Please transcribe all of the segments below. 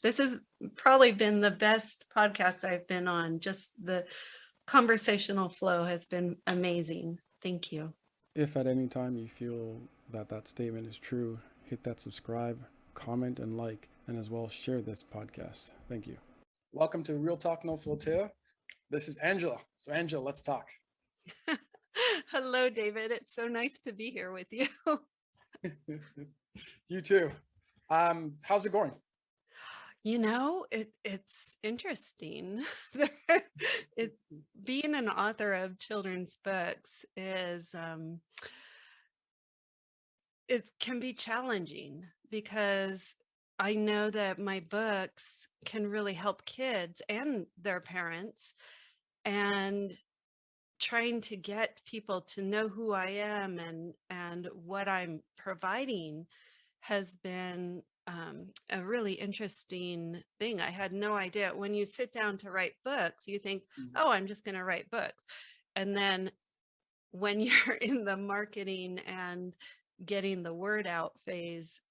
This has probably been the best podcast I've been on. Just the conversational flow has been amazing. Thank you. If at any time you feel that that statement is true, hit that subscribe, comment, and like, and as well share this podcast. Thank you. Welcome to Real Talk No Filter. This is Angela. So, Angela, let's talk. Hello, David. It's so nice to be here with you. You too. How's it going? It's interesting. it Being an author of children's books is it can be challenging because I know that my books can really help kids and their parents, and trying to get people to know who I am and what I'm providing has been a really interesting thing. I had no idea. When you sit down to write books, you think, Mhm. oh, I'm just going to write books. And then when you're in the marketing and getting the word out phase,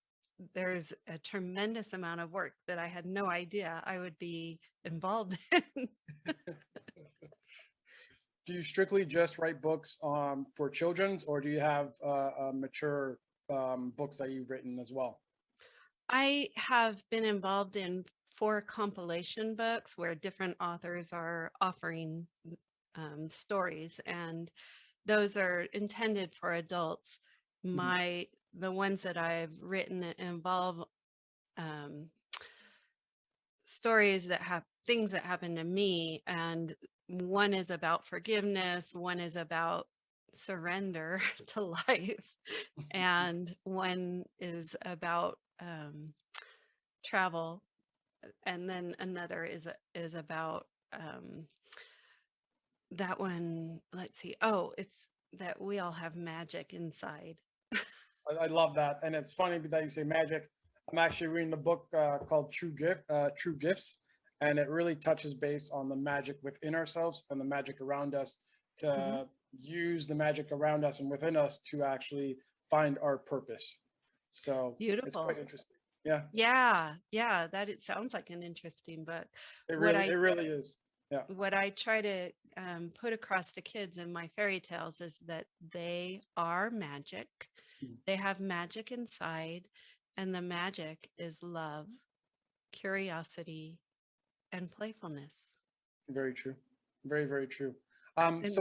there's a tremendous amount of work that I had no idea I would be involved in. Do you strictly just write books for children's, or do you have mature books that you've written as well? I have been involved in 4 compilation books where different authors are offering stories, and those are intended for adults. Mhm. The ones that I've written involve um, stories that have things that happen to me, and one is about forgiveness, one is about surrender to life, and one is about travel, and then another is about that one. Let's see. Oh, it's that we all have magic inside. I love that, and it's funny that you say magic. I'm actually reading a book called True Gifts, and it really touches base on the magic within ourselves and the magic around us Mhm. to use the magic around us and within us to actually find our purpose. So it's quite Beautiful. interesting. Yeah, Yeah, yeah, that it sounds like an interesting book. What it I really is. Yeah. what I try to put across to kids in my fairy tales is that they are magic. Mm. They have magic inside, and the magic is love, curiosity, and playfulness. Very true. Very true. So And yeah.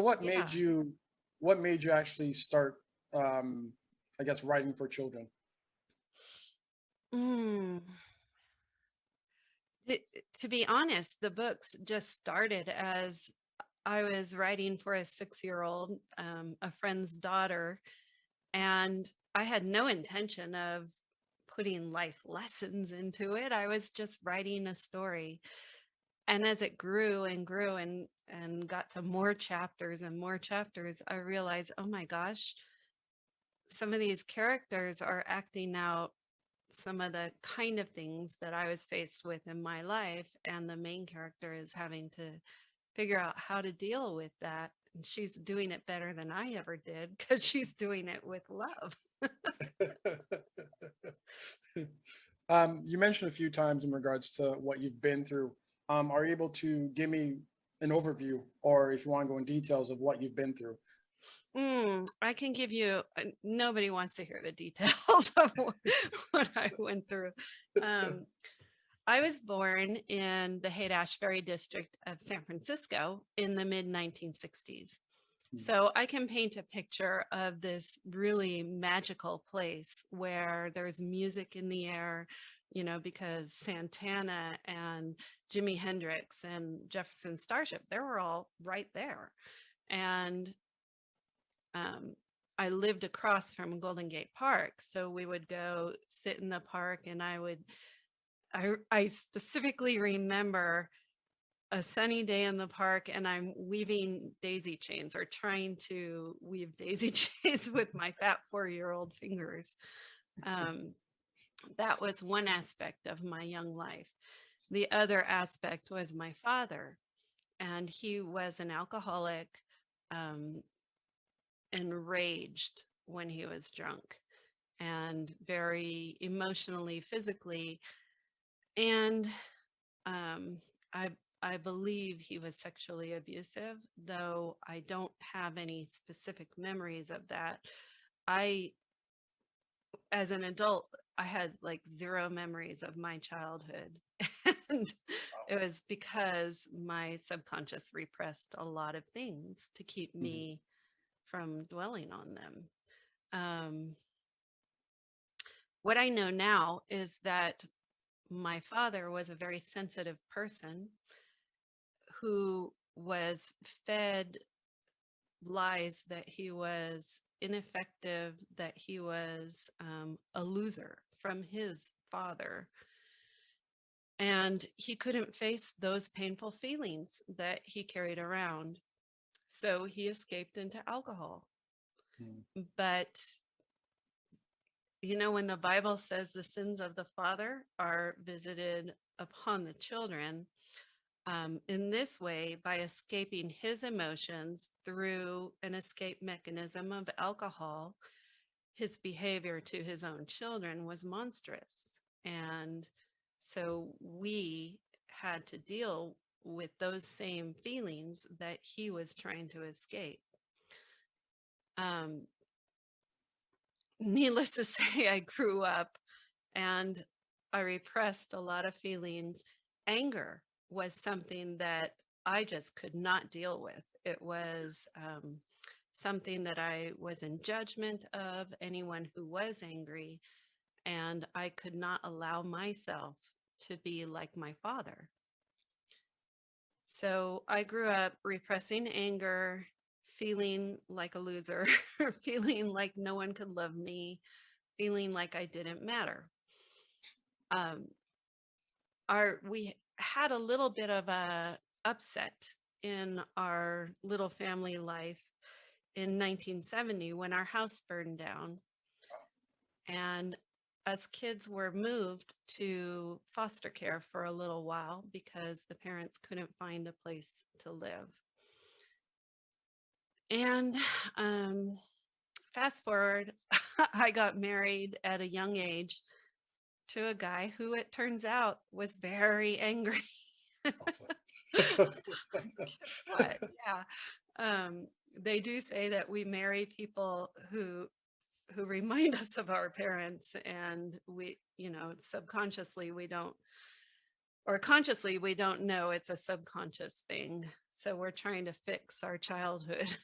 what made you actually start um I guess writing for children? Mm. To, to be honest, the books just started as I was writing for a 6-year-old, a friend's daughter, and I had no intention of putting life lessons into it. I was just writing a story. And as it grew and grew and got to more chapters and more chapters, I realized, oh my gosh, some of these characters are acting out some of the kind of things that I was faced with in my life. And the main character is having to figure out how to deal with that. And she's doing it better than I ever did because she's doing it with love. You mentioned a few times in regards to what you've been through. Are you able to give me an overview, or if you want to go in details of what you've been through? I can give you, nobody wants to hear the details of what I went through. Um, I was born in the Haight-Ashbury district of San Francisco in the mid 1960s. Mm. So I can paint a picture of this really magical place where there's music in the air, because Santana and Jimi Hendrix and Jefferson Starship, they were all right there. And um, I lived across from Golden Gate Park. So we would go sit in the park, and I specifically remember a sunny day in the park, and I'm weaving daisy chains or trying to weave daisy chains with my fat 4-year-old fingers. Um, that was one aspect of my young life. The other aspect was my father, and he was an alcoholic, um, enraged when he was drunk, and very emotionally, physically And um, I I believe he was sexually abusive, though I don't have any specific memories of that. I, as an adult, I had like zero memories of my childhood. And it was because my subconscious repressed a lot of things to keep Mhm. me from dwelling on them. Um, what I know now is that my father was a very sensitive person who was fed lies that he was ineffective, that he was a loser from his father. And he couldn't face those painful feelings that he carried around. So he escaped into alcohol. Mm. But, when the Bible says the sins of the father are visited upon the children, in this way, by escaping his emotions through an escape mechanism of alcohol, his behavior to his own children was monstrous. And so we had to deal with those same feelings that he was trying to escape. Um, Needless to say, I grew up and I repressed a lot of feelings. Anger was something that I just could not deal with. It was something that I was in judgment of anyone who was angry, and I could not allow myself to be like my father. So I grew up repressing anger, feeling like a loser, feeling like no one could love me, feeling like I didn't matter. Um, we had a little bit of a upset in our little family life in 1970 when our house burned down, and us kids were moved to foster care for a little while because the parents couldn't find a place to live. And um, fast forward, I got married at a young age to a guy who it turns out was very angry. Awesome. Guess what? Yeah. They do say that we marry people who remind us of our parents, and we, subconsciously we don't, or consciously we don't know it's a subconscious thing. So we're trying to fix our childhood.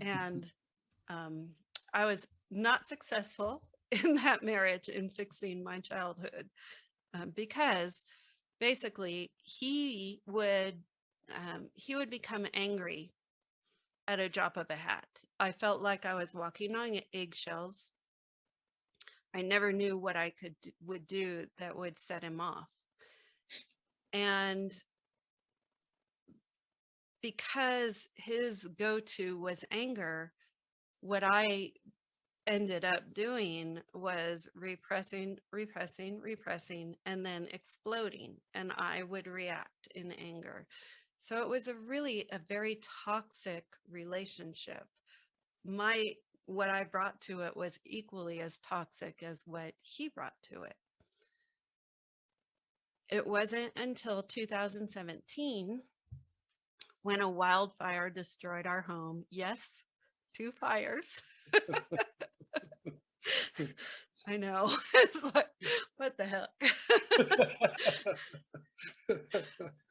And um, I was not successful in that marriage in fixing my childhood, because basically he would become angry at a drop of a hat. I felt like I was walking on eggshells. I never knew what I would do that would set him off. And because his go-to was anger, what I ended up doing was repressing, repressing, repressing, and then exploding. And I would react in anger. So it was a very toxic relationship. My What I brought to it was equally as toxic as what he brought to it. It wasn't until 2017 when a wildfire destroyed our home. Yes, two fires. I know. It's like, what the heck?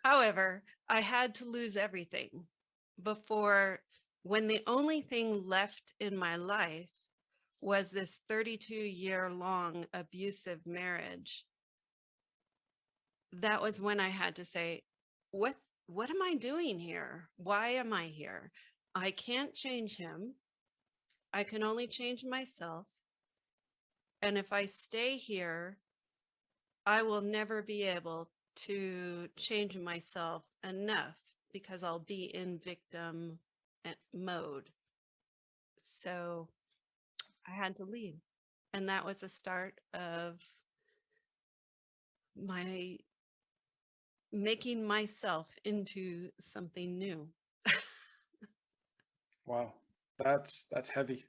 However, I had to lose everything before, when the only thing left in my life was this 32-year long abusive marriage. That was when I had to say, what am I doing here? Why am I here? I can't change him. I can only change myself. And if I stay here, I will never be able to change myself enough because I'll be in victim mode. So I had to leave. And that was the start of my making myself into something new. Wow, that's heavy.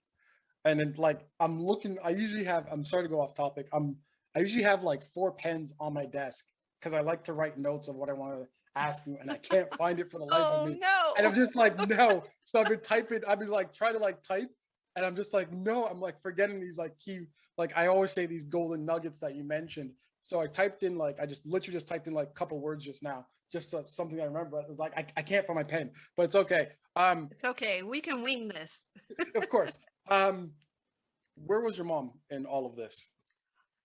And then like I'm sorry to go off topic. I usually have like four pens on my desk because I like to write notes of what I want to ask you, and I can't find it for the life of Oh me. And I'm no. just like, no. So I've been typing, I've been like trying to like type, and I'm just like, no, I'm like forgetting these like key, like I always say these golden nuggets that you mentioned. So I typed in like, I just literally just typed in like a couple words just now, just something I remember. It was like, I can't find my pen, but it's okay. It's okay. We can wing this. Of course. Where was your mom in all of this?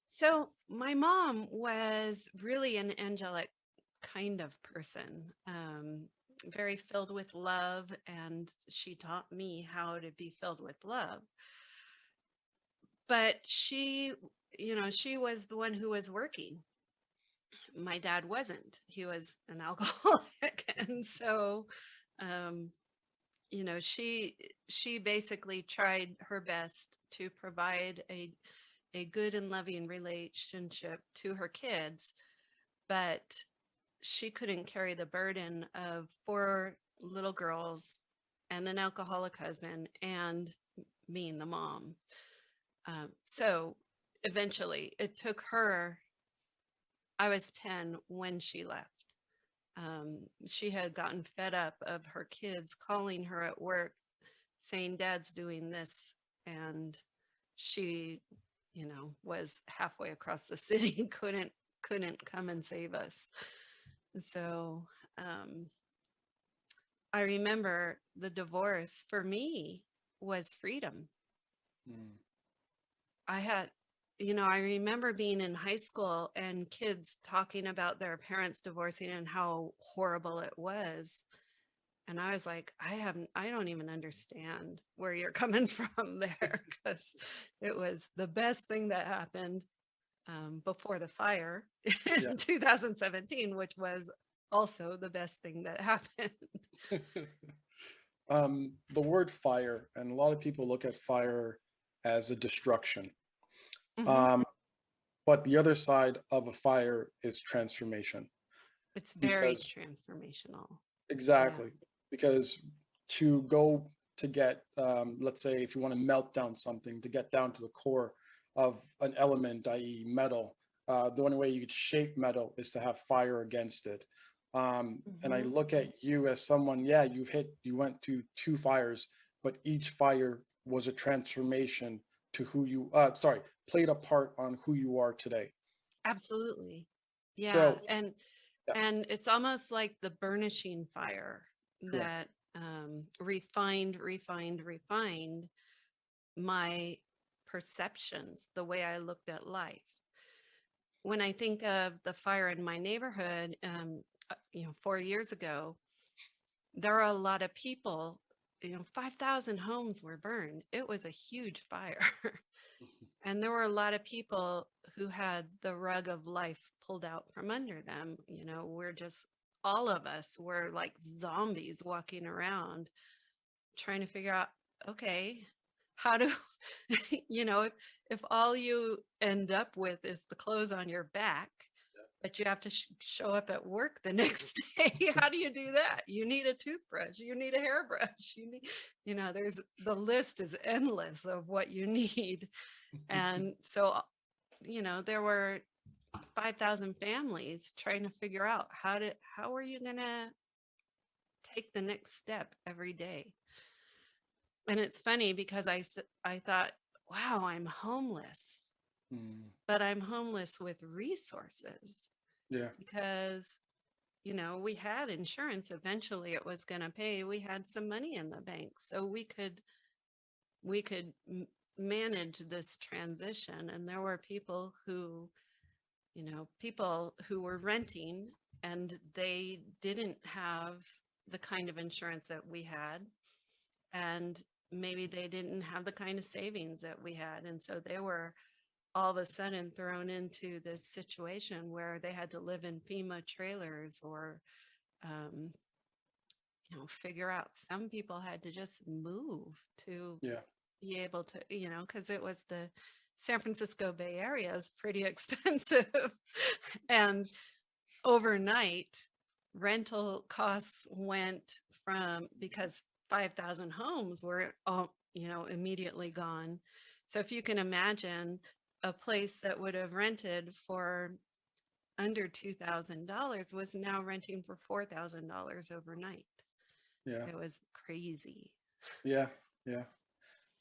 So my mom was really an angelic kind of person, very filled with love, and she taught me how to be filled with love. But she was the one who was working. My dad wasn't. He was an alcoholic, and so, um, she basically tried her best to provide a good and loving relationship to her kids, but she couldn't carry the burden of four little girls and an alcoholic husband and me and the mom. So eventually it took her, I was 10 when she left. She had gotten fed up of her kids calling her at work saying, Dad's doing this. And she, was halfway across the city and couldn't come and save us. So um, I remember the divorce for me was freedom. Mm. I had, I remember being in high school and kids talking about their parents divorcing and how horrible it was. And I was like, I don't even understand where you're coming from there, because it was the best thing that happened before the fire Yeah. in 2017, which was also the best thing that happened. The word fire, and a lot of people look at fire as a destruction. Mhm. Um, but the other side of a fire is transformation. It's very Because transformational. Yeah. exactly, because to go to get, let's say, if you want to melt down something, to get down to the core of an element, i.e., metal, the only way you could shape metal is to have fire against it. And I Hmm. look at you as someone, yeah, you went to two fires, but each fire was a transformation to who you, sorry, played a part on who you are today. Absolutely. Yeah. So, And yeah, and it's almost like the burnishing fire correct. that refined my perceptions, the way I looked at life. When I think of the fire in my neighborhood, 4 years ago, there are a lot of people, 5,000 homes were burned. It was a huge fire. And there were a lot of people who had the rug of life pulled out from under them. All of us were like zombies walking around trying to figure out, okay, how do, if all you end up with is the clothes on your back, but you have to show up at work the next day. How do you do that? You need a toothbrush, you need a hairbrush, there's the list is endless of what you need. And so, there were 5,000 families trying to figure out how are you going to take the next step every day. And it's funny because I thought, wow, I'm homeless, Mm, but I'm homeless with resources yeah. because, we had insurance. Eventually it was going to pay. We had some money in the bank, so we could manage this transition. And there were people who were renting, and they didn't have the kind of insurance that we had, and maybe they didn't have the kind of savings that we had, and so they were all of a sudden thrown into this situation where they had to live in FEMA trailers, or um, figure out. Some people had to just move to Yeah. be able to, because it was the San Francisco Bay Area is pretty expensive. And overnight, rental costs went from, because 5,000 homes were all, immediately gone. So if you can imagine a place that would have rented for under $2,000 was now renting for $4,000 overnight. Yeah. It was crazy. Yeah. Yeah.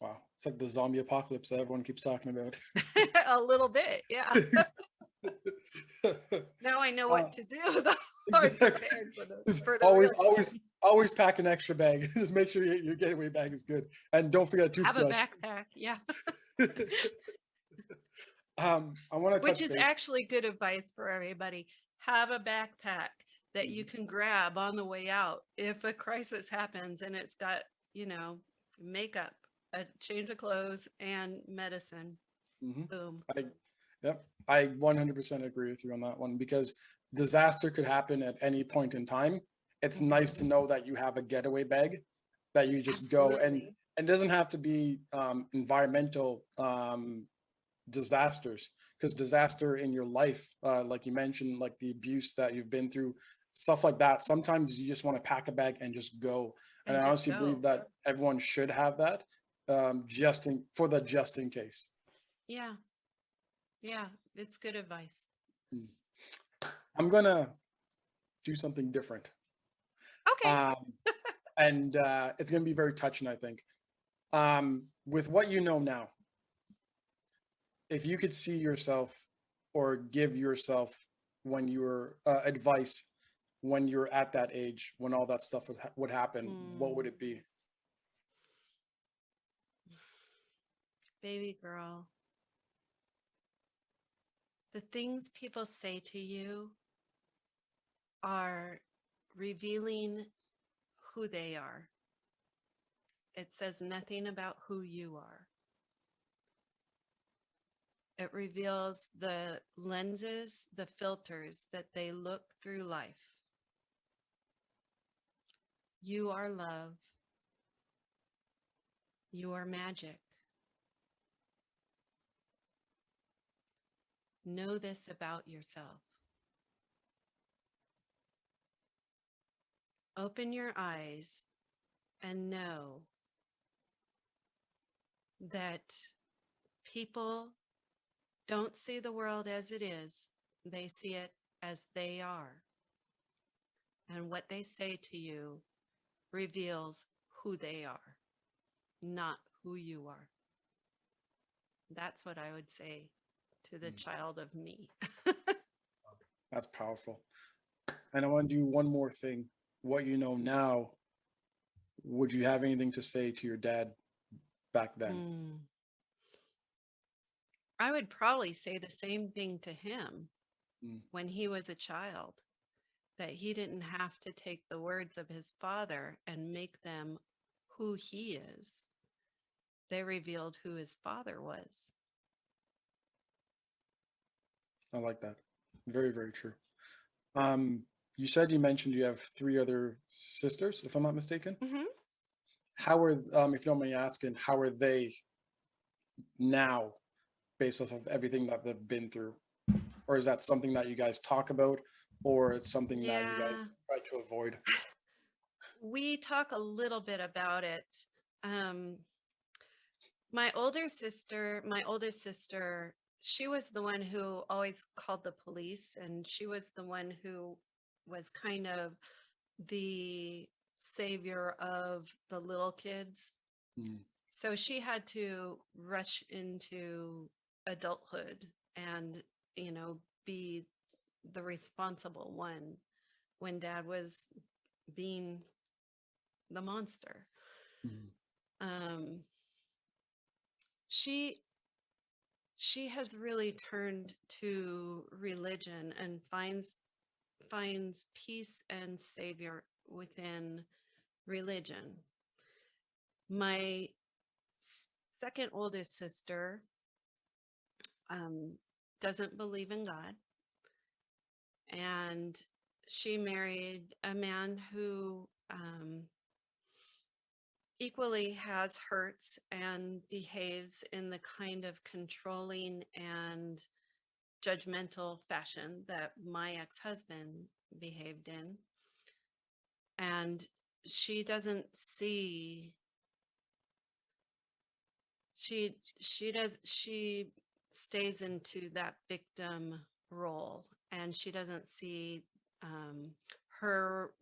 Wow. It's like the zombie apocalypse that everyone keeps talking about. A little bit, yeah. Now I know what to do, though. I'm Exactly. prepared for Just the real thing. always pack an extra bag. Just make sure your getaway bag is good, and don't forget a Have a toothbrush. backpack, yeah. I want to Which touch is base. actually good advice for everybody. Have a backpack that you can grab on the way out if a crisis happens, and it's got, makeup, a change of clothes, and medicine. Mhm. Boom. Yep, I 100% agree with you on that one, because disaster could happen at any point in time. It's nice to know that you have a getaway bag that you just go, and Absolutely. it doesn't have to be environmental disasters, because disaster in your life, like you mentioned, like the abuse that you've been through, stuff like that, sometimes you just want to pack a bag and just go. And And I just honestly believe go. that everyone should have that, just in case. Yeah. Yeah. It's good advice. Mm. I'm gonna do something different, Okay. um, and it's gonna be very touching, I think. With what you know now, if you could see yourself or give yourself when you were advice when you're at that age, when all that stuff would happen, what would Mm, it be? baby girl, the things people say to you are revealing who they are. It says nothing about who you are. It reveals the lenses, the filters that they look through life. You are love. You are magic. Know this about yourself. Open your eyes and know that people don't see the world as it is, they see it as they are. And what they say to you reveals who they are, not who you are. That's what I would say to the Mm. child of me. That's powerful. And I want to do one more thing. What you know now, would you have anything to say to your dad back then? Mm. I would probably say the same thing to him Mm. when he was a child, that he didn't have to take the words of his father and make them who he is. They revealed who his father was. I like that. Very, very true. You said you mentioned you have 3 other sisters, if I'm not mistaken. Mm-hmm. How are, if you don't mind me asking, how are they now, based off of everything that they've been through? Or is that something that you guys talk about, or it's something that you guys Yeah, try to avoid? we talk a little bit about it. Um, my oldest sister, she was the one who always called the police, and she was the one who was kind of the savior of the little kids. Mm. So she had to rush into adulthood and, be the responsible one when dad was being the monster. Mm. Um, she she has really turned to religion and finds peace and savior within religion. My second oldest sister um, doesn't believe in God, and she married a man who equally has hurts and behaves in the kind of controlling and judgmental fashion that my ex-husband behaved in. And she doesn't see she stays into that victim role and she doesn't see her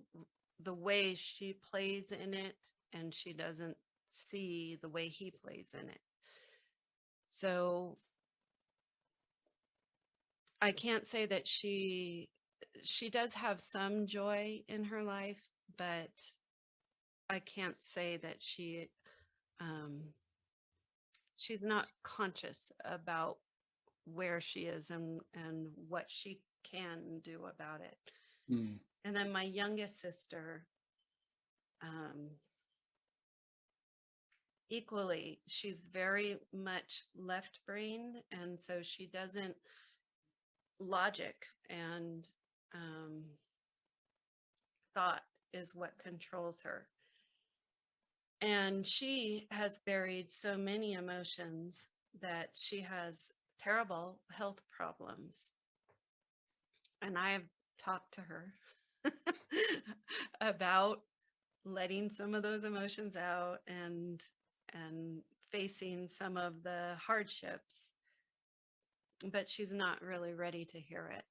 the way she plays in it, and she doesn't see the way he plays in it. So I can't say that she does have some joy in her life, but I can't say that she's not conscious about where she is and what she can do about it. Mm. And then my youngest sister, equally, she's very much left-brained, and so she doesn't logic and thought is what controls her. And she has buried so many emotions that she has terrible health problems. And I have talked to her about letting some of those emotions out and facing some of the hardships, but she's not really ready to hear it.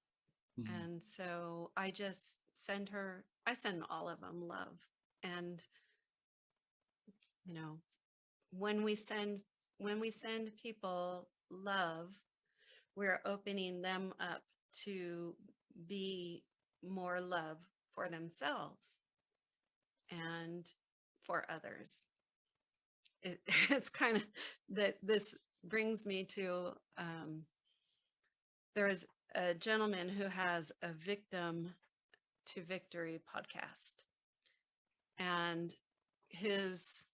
Mm. And so I just send all of them love. And, you know, when we send people love, we're opening them up to be more love for themselves and for others. It's kind of that this brings me to there is a gentleman who has a Victim to Victory podcast, and his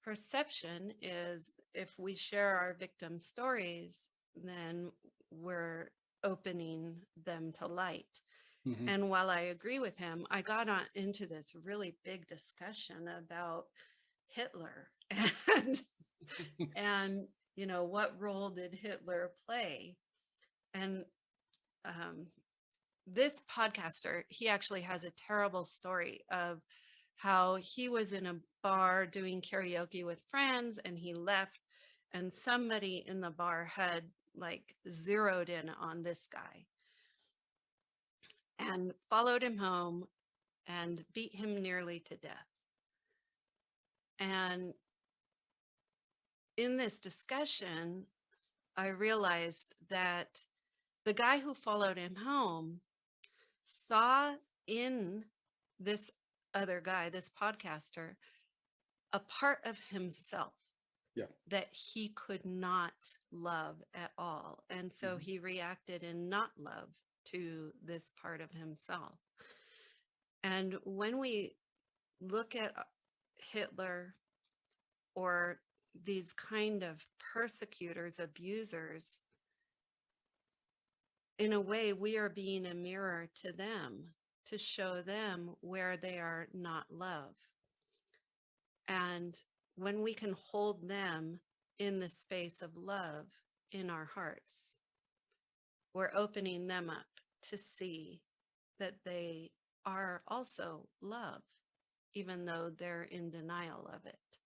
perception is if we share our victim stories, then we're opening them to light. Mm-hmm. And while I agree with him, I got into this really big discussion about Hitler and and you know, what role did Hitler play? And this podcaster, he actually has a terrible story of how he was in a bar doing karaoke with friends and he left, and somebody in the bar had like zeroed in on this guy and followed him home and beat him nearly to death. And in this discussion, I realized that the guy who followed him home saw in this other guy, this podcaster, a part of himself Yeah. that he could not love at all. And so Mhm. he reacted in not love to this part of himself. And when we look at Hitler or these kind of persecutors, abusers, in a way, we are being a mirror to them to show them where they are not love. And when we can hold them in the space of love in our hearts, we're opening them up to see that they are also love, even though they're in denial of it.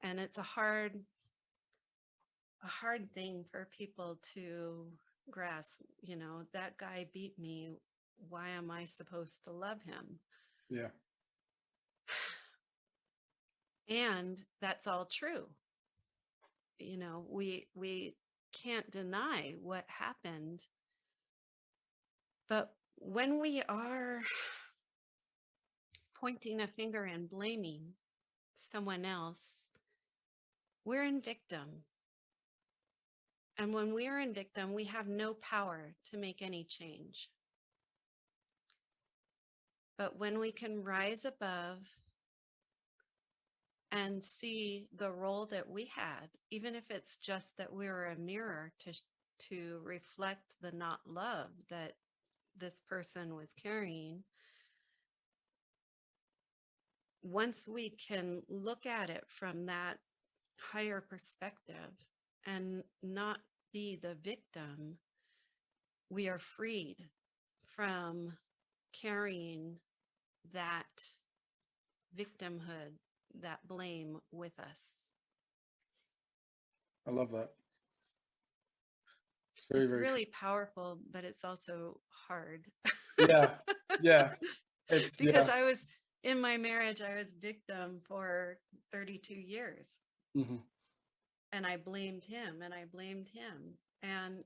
And it's a hard thing for people to grasp. You know, that guy beat me. Why am I supposed to love him? Yeah. And that's all true. You know, we can't deny what happened. But when we are pointing a finger and blaming someone else, we're in victim. And when we are in victim, we have no power to make any change. But when we can rise above and see the role that we had, even if it's just that we were a mirror to reflect the not love that this person was carrying, once we can look at it from that higher perspective and not be the victim, we are freed from carrying that victimhood, that blame with us. I love that. It's very, It's very true. really powerful, but it's also hard. Yeah. Yeah. It's, Because yeah. I was in my marriage, I was victim for 32 years, Hmm. and I blamed him and I blamed him. And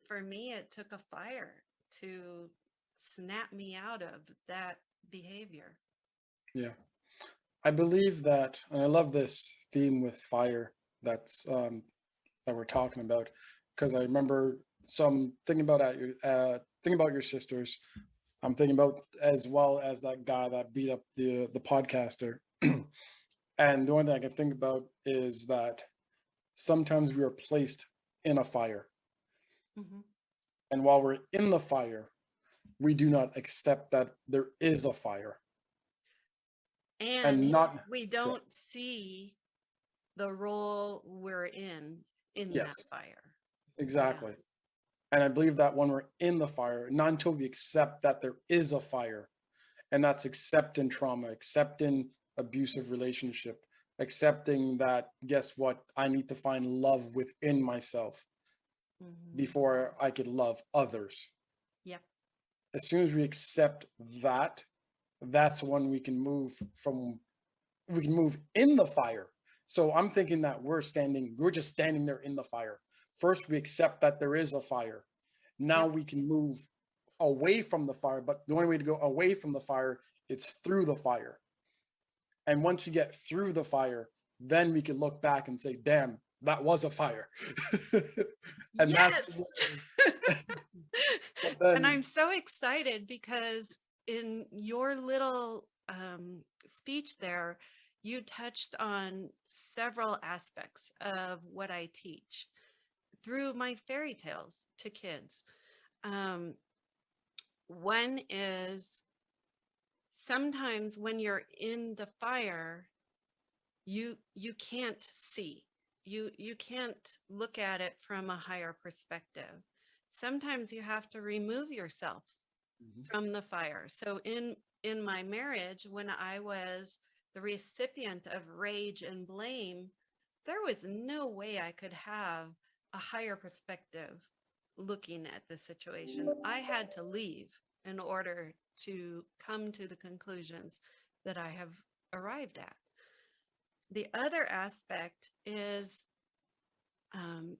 for me, it took a fire to snap me out of that behavior. Yeah. I believe that, and I love this theme with fire that we're talking about, because I remember some thinking about at your thinking about your sisters. I'm thinking about as well as that guy that beat up the podcaster. And the only thing I can think about is that sometimes we are placed in a fire, Mhm. and while we're in the fire, we do not accept that there is a fire, and And not. we Yeah, don't see the role we're in that yes, fire. Yeah. exactly. And I believe that when we're in the fire, not until we accept that there is a fire, and that's accepting trauma, accepting abusive relationship, accepting that, guess what, I need to find love within myself Hmm. before I could love others. Yep. As soon as we accept that, that's when we can move in the fire. So I'm thinking that we're just standing there in the fire. First, we accept that there is a fire. Now Yep. we can move away from the fire, but the only way to go away from the fire, it's through the fire. And once you get through the fire, then we can look back and say, damn, that was a fire. And that's, Yes. but And then, I'm so excited because in your little speech there, you touched on several aspects of what I teach through my fairy tales to kids. Um, One is sometimes when you're in the fire, you can't see. You can't look at it from a higher perspective. Sometimes you have to remove yourself mhm, from the fire. So in my marriage, when I was the recipient of rage and blame, there was no way I could have a higher perspective looking at the situation. I had to leave in order to come to the conclusions that I have arrived at. The other aspect is um,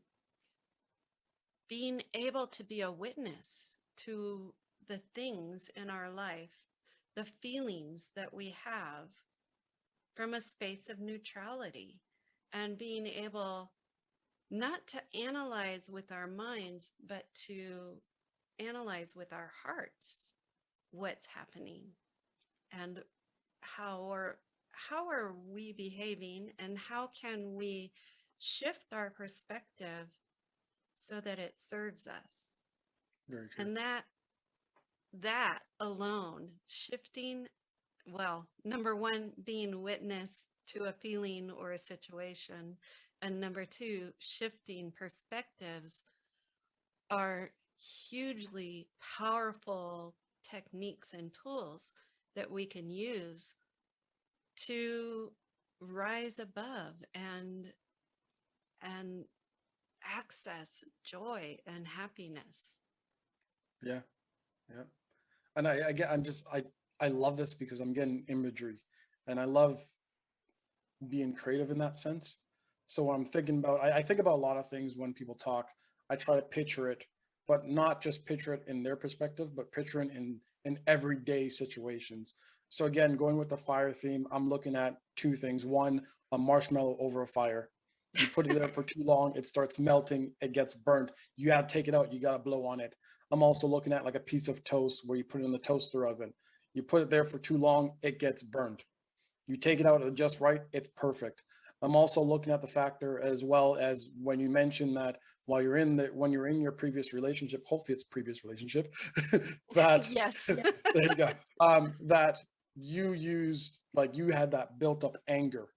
being able to be a witness to the things in our life, the feelings that we have from a space of neutrality, and being able not to analyze with our minds, but to analyze with our hearts what's happening and how are we behaving and how can we shift our perspective so that it serves us. very true. And that alone, shifting, well, number one, being witness to a feeling or a situation, and number two, shifting perspectives are hugely powerful techniques and tools that we can use to rise above and access joy and happiness. Yeah, yeah. And I love this because I'm getting imagery, and I love being creative in that sense. So when I'm thinking about, I think about a lot of things when people talk. I try to picture it, but not just picture it in their perspective, but picture it in everyday situations. So again, going with the fire theme, I'm looking at two things. One, a marshmallow over a fire. You put it there for too long, it starts melting, it gets burnt. You got to take it out, you got to blow on it. I'm also looking at like a piece of toast where you put it in the toaster oven. You put it there for too long, it gets burned. You take it out at just right, it's perfect. I'm also looking at the factor as well as when you mentioned that when you're in your previous relationship, hopefully it's previous relationship, that Yes. there you go. That you used like you had that built up anger.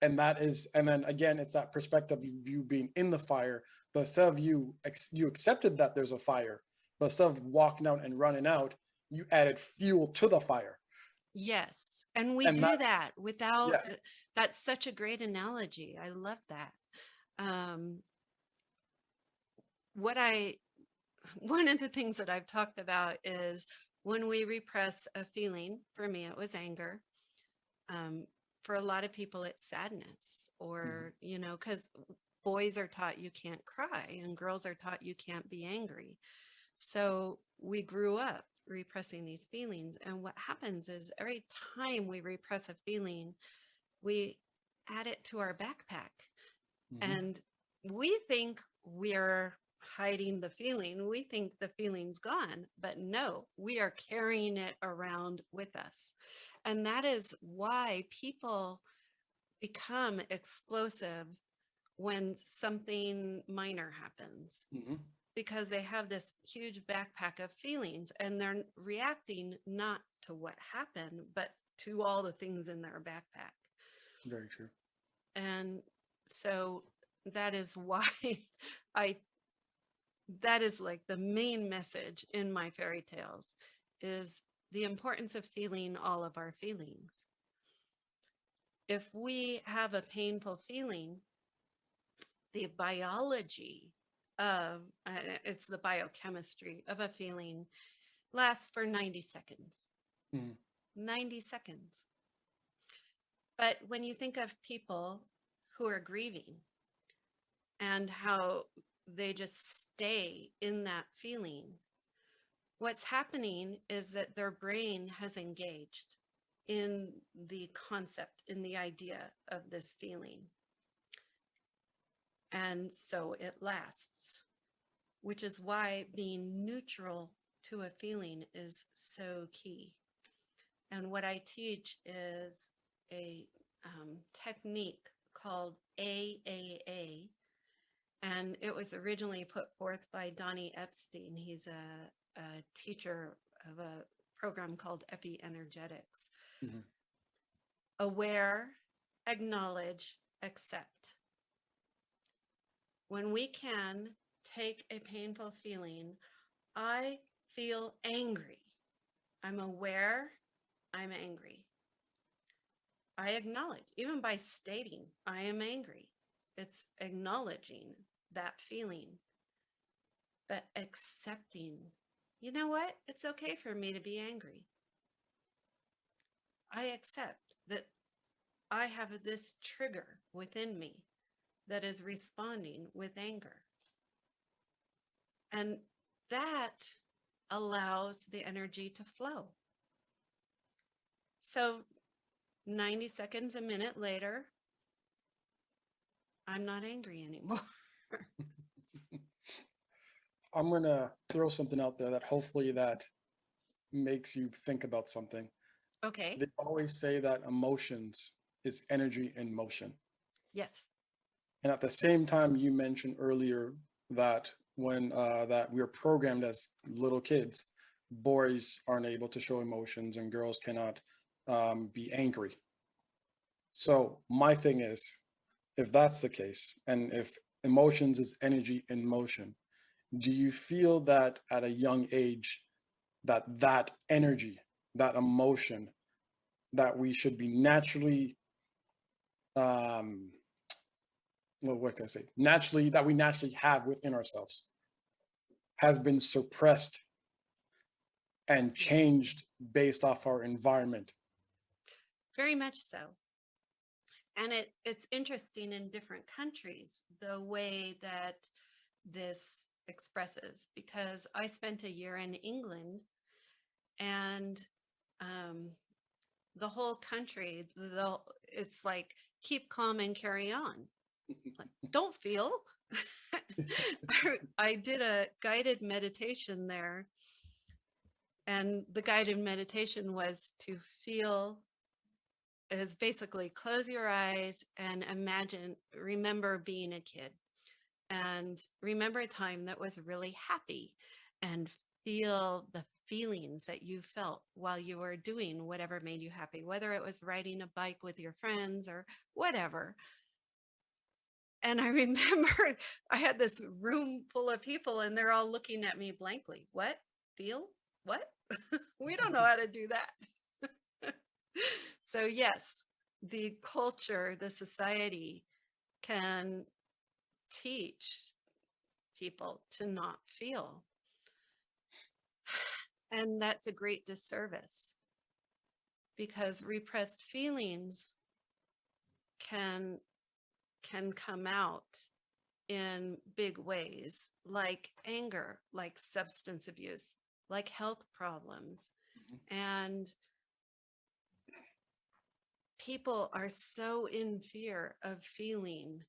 And then again, it's that perspective of you being in the fire, but instead of you accepted that there's a fire, but instead of walking out and running out, you added fuel to the fire. Yes. And we And do that's, that without, yes. that's such a great analogy. I love that. Um, what I one of the things that I've talked about is when we repress a feeling. For me, it was anger. Um, for a lot of people, it's sadness, Mhm. or, because boys are taught you can't cry and girls are taught you can't be angry. So we grew up repressing these feelings. And what happens is every time we repress a feeling, we add it to our backpack. Mhm. And we think we're hiding the feeling. We think the feeling's gone, but no, we are carrying it around with us. And that is why people become explosive when something minor happens, Mhm. because they have this huge backpack of feelings and they're reacting not to what happened, but to all the things in their backpack. Very true. And so that is why I that is like the main message in my fairy tales, is the importance of feeling all of our feelings. If we have a painful feeling, the biology of it's the biochemistry of a feeling lasts for 90 seconds. Mhm. 90 seconds. But when you think of people who are grieving and how they just stay in that feeling, what's happening is that their brain has engaged in the concept, in the idea of this feeling. And so it lasts, which is why being neutral to a feeling is so key. And what I teach is a technique called AAA, and it was originally put forth by Donnie Epstein. He's a teacher of a program called Epi-Energetics. Mhm. Aware, acknowledge, accept. When we can take a painful feeling, I feel angry. I'm aware I'm angry. I acknowledge, even by stating I am angry, it's acknowledging that feeling, but accepting, you know what? It's okay for me to be angry. I accept that I have this trigger within me that is responding with anger. And that allows the energy to flow. So 90 seconds, a minute later, I'm not angry anymore. I'm gonna throw something out there that hopefully that makes you think about something. Okay. They always say that emotions is energy in motion. Yes. And at the same time, you mentioned earlier that when that we are programmed as little kids, boys aren't able to show emotions and girls cannot be angry. So my thing is, if that's the case, and if emotions is energy in motion, do you feel that at a young age that that energy, that emotion, that we should be naturally um well, what can I say? Naturally, that we naturally have within ourselves has been suppressed and Yeah. changed based off our environment. Very much so. And it's interesting in different countries, the way that this expresses, because I spent a year in England, and um, the whole country, it's like, keep calm and carry on. Like, don't feel. I did a guided meditation there, and the guided meditation was to feel, is basically close your eyes and remember being a kid, and remember a time that was really happy, and feel the feelings that you felt while you were doing whatever made you happy, whether it was riding a bike with your friends or whatever. And I remember I had this room full of people and they're all looking at me blankly. What? Feel? What? We don't know how to do that. So, yes, the culture, the society can teach people to not feel. And that's a great disservice, because repressed feelings can come out in big ways, like anger, like substance abuse, like health problems. And people are so in fear of feeling,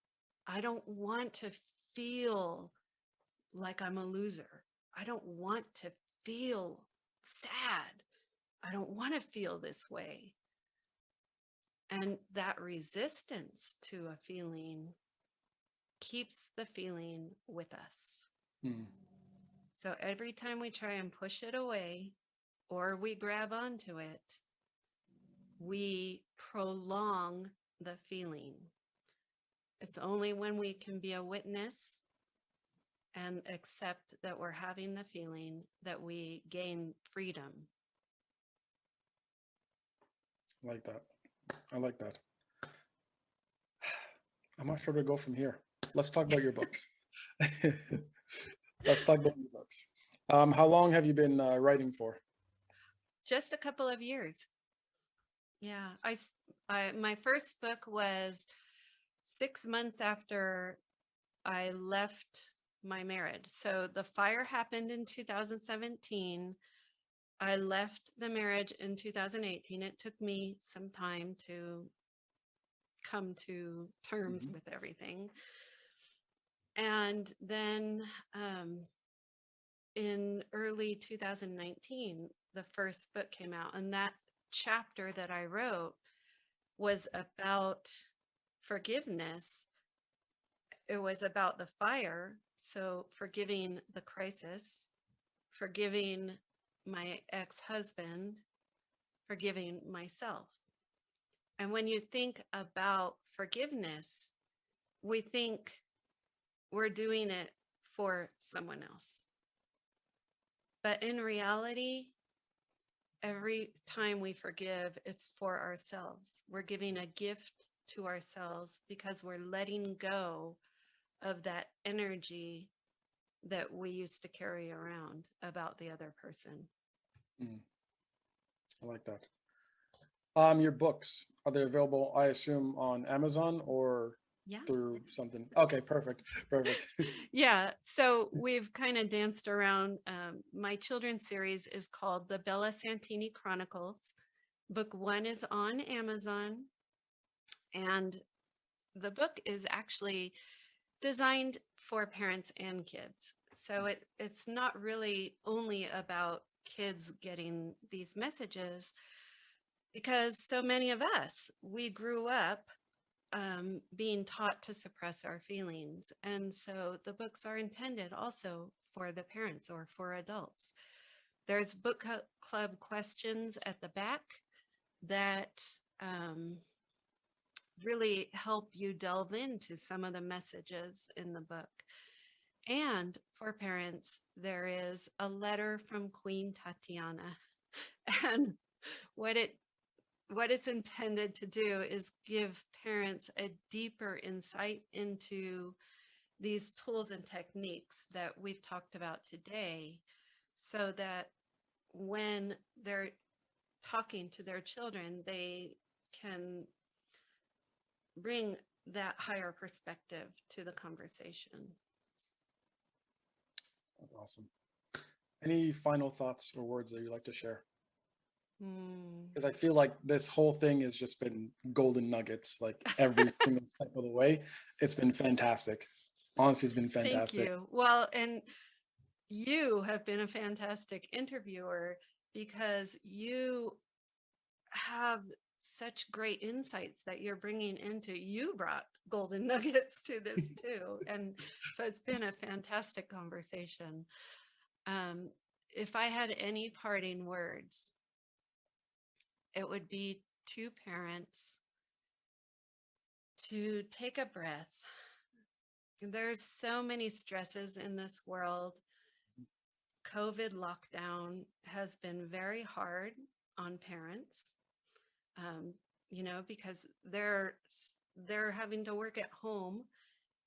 I don't want to feel like I'm a loser. I don't want to feel sad. I don't want to feel this way. And that resistance to a feeling keeps the feeling with us. Mm. So every time we try and push it away or we grab onto it, we prolong the feeling. It's only when we can be a witness and accept that we're having the feeling that we gain freedom. I like that. I like that. I'm not sure where to go from here. Let's talk about your books. Let's talk about your books. How long have you been writing for? Just a couple of years. Yeah, my first book was 6 months after I left my marriage. So the fire happened in 2017. I left the marriage in 2018. It took me some time to come to terms with everything. And then in early 2019, the first book came out, and that chapter that I wrote was about forgiveness. It was about the fire. So forgiving the crisis, forgiving my ex-husband, forgiving myself. And when you think about forgiveness, we think we're doing it for someone else. But in reality, every time we forgive, it's for ourselves. We're giving a gift to ourselves because we're letting go of that energy that we used to carry around about the other person. I like that. Your books, are they available, I assume, on Amazon or Yeah. through something? Okay, perfect. Perfect. Yeah. So we've kind of danced around. My children's series is called The Bella Santini Chronicles. Book 1 is on Amazon. And the book is actually designed for parents and kids. So it's not really only about kids getting these messages, because so many of us, we grew up being taught to suppress our feelings. And so the books are intended also for the parents or for adults. There's book club questions at the back that really help you delve into some of the messages in the book. And for parents, there is a letter from Queen Tatiana. And what it's intended to do is give parents a deeper insight into these tools and techniques that we've talked about today, so that when they're talking to their children, they can bring that higher perspective to the conversation. That's awesome. Any final thoughts or words that you'd like to share? Because I feel like this whole thing has just been golden nuggets, like every single step of the way. It's been fantastic. Honestly, it's been fantastic. Thank you. Well, and you have been a fantastic interviewer, because you have such great insights that you're bringing into. You brought golden nuggets to this too. And so it's been a fantastic conversation. If I had any parting words, it would be to parents to take a breath. There's so many stresses in this world. COVID lockdown has been very hard on parents, because they're having to work at home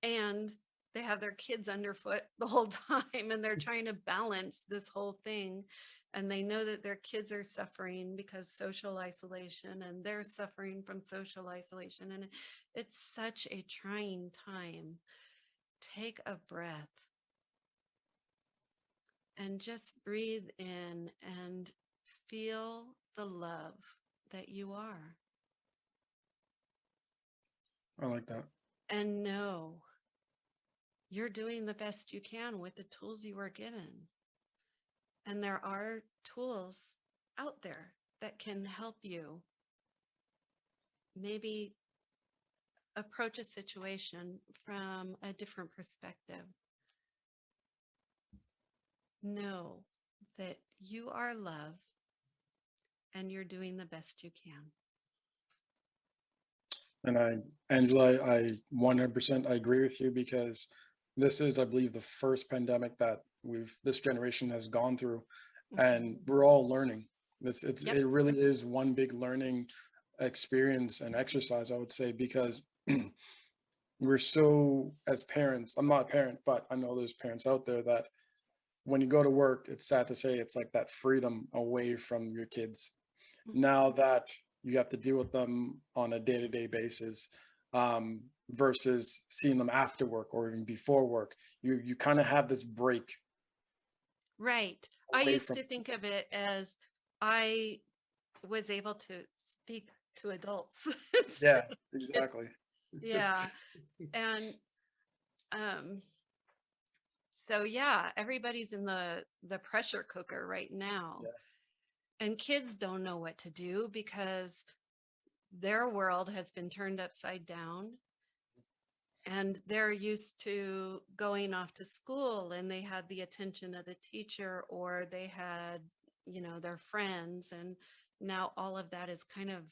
and they have their kids underfoot the whole time, and they're trying to balance this whole thing. And they know that their kids are suffering because social isolation, and they're suffering from social isolation. And it's such a trying time. Take a breath and just breathe in and feel the love that you are. I like that. And know you're doing the best you can with the tools you were given. And there are tools out there that can help you maybe approach a situation from a different perspective. Know that you are love and you're doing the best you can. And Angela, I 100% I agree with you, because this is, I believe, the first pandemic that this generation has gone through, and we're all learning. Yep. It really is one big learning experience and exercise, I would say, because we're so, as parents, I'm not a parent, but I know there's parents out there that when you go to work, it's sad to say, it's like that freedom away from your kids. Now that you have to deal with them on a day-to-day basis, versus seeing them after work or even before work, you kind of have this break. Right. I Away used from- to think of it as I was able to speak to adults. Yeah, exactly. Yeah. And so yeah, everybody's in the pressure cooker right now. Yeah. And kids don't know what to do because their world has been turned upside down. And they're used to going off to school, and they had the attention of the teacher, or they had, their friends. And now all of that is kind of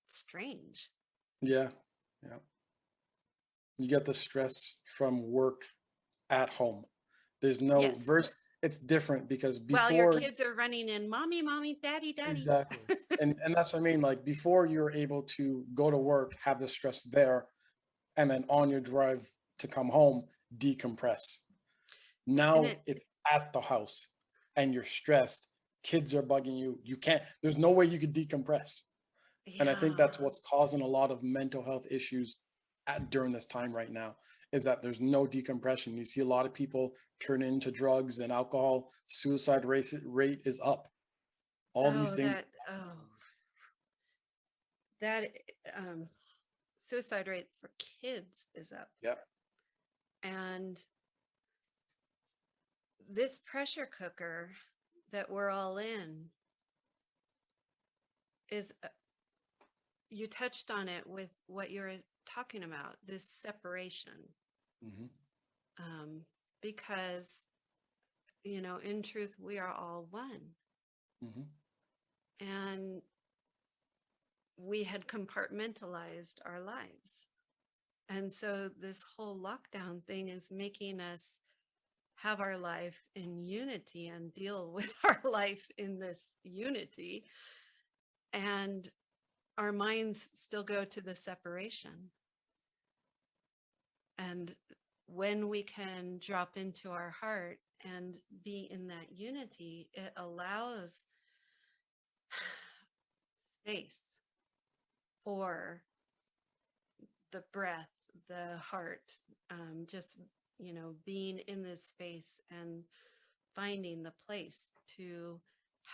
strange. Yeah, yeah. You get the stress from work at home. There's no Yes. verse. It's different because While your before, kids are running in, mommy, mommy, daddy, daddy. exactly. And that's what I mean. Like before, you're able to go to work, have the stress there, and then on your drive to come home, decompress. Now it's at the house and you're stressed. Kids are bugging you. You can't, there's no way you could decompress. And I think that's what's causing a lot of mental health issues during this time right now, is that there's no decompression. You see a lot of people turn into drugs and alcohol. Suicide rate is up. All these things. That suicide rates for kids is up. Yep. And this pressure cooker that we're all in is, you touched on it with what you're talking about, this separation. Mm-hmm. Because, in truth, we are all one. Mm-hmm. And we had compartmentalized our lives. And so this whole lockdown thing is making us have our life in unity and deal with our life in this unity. And our minds still go to the separation. And when we can drop into our heart and be in that unity, it allows space for the breath, the heart, just, being in this space and finding the place to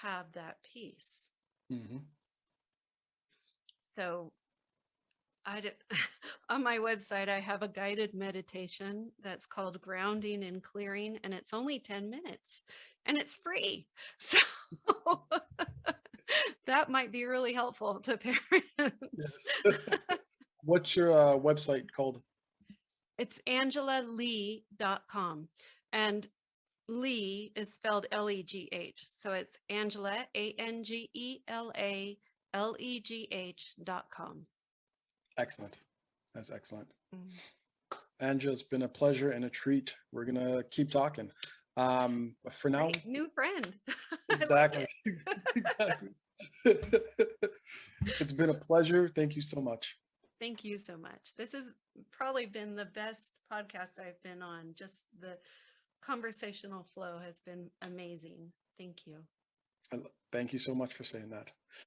have that peace. Mm-hmm. So on my website, I have a guided meditation that's called Grounding and Clearing, and it's only 10 minutes and it's free. So that might be really helpful to parents. Yes. What's your website called? It's angelalegh.com. And Lee is spelled Legh. So it's Angela, ANGELALEGH.com. Excellent. That's excellent. Mm. Angela, it's been a pleasure and a treat. We're going to keep talking. But for now, Great, new friend. exactly. Exactly. It's been a pleasure. Thank you so much. Thank you so much. This has probably been the best podcast I've been on. Just the conversational flow has been amazing. Thank you. Thank you so much for saying that.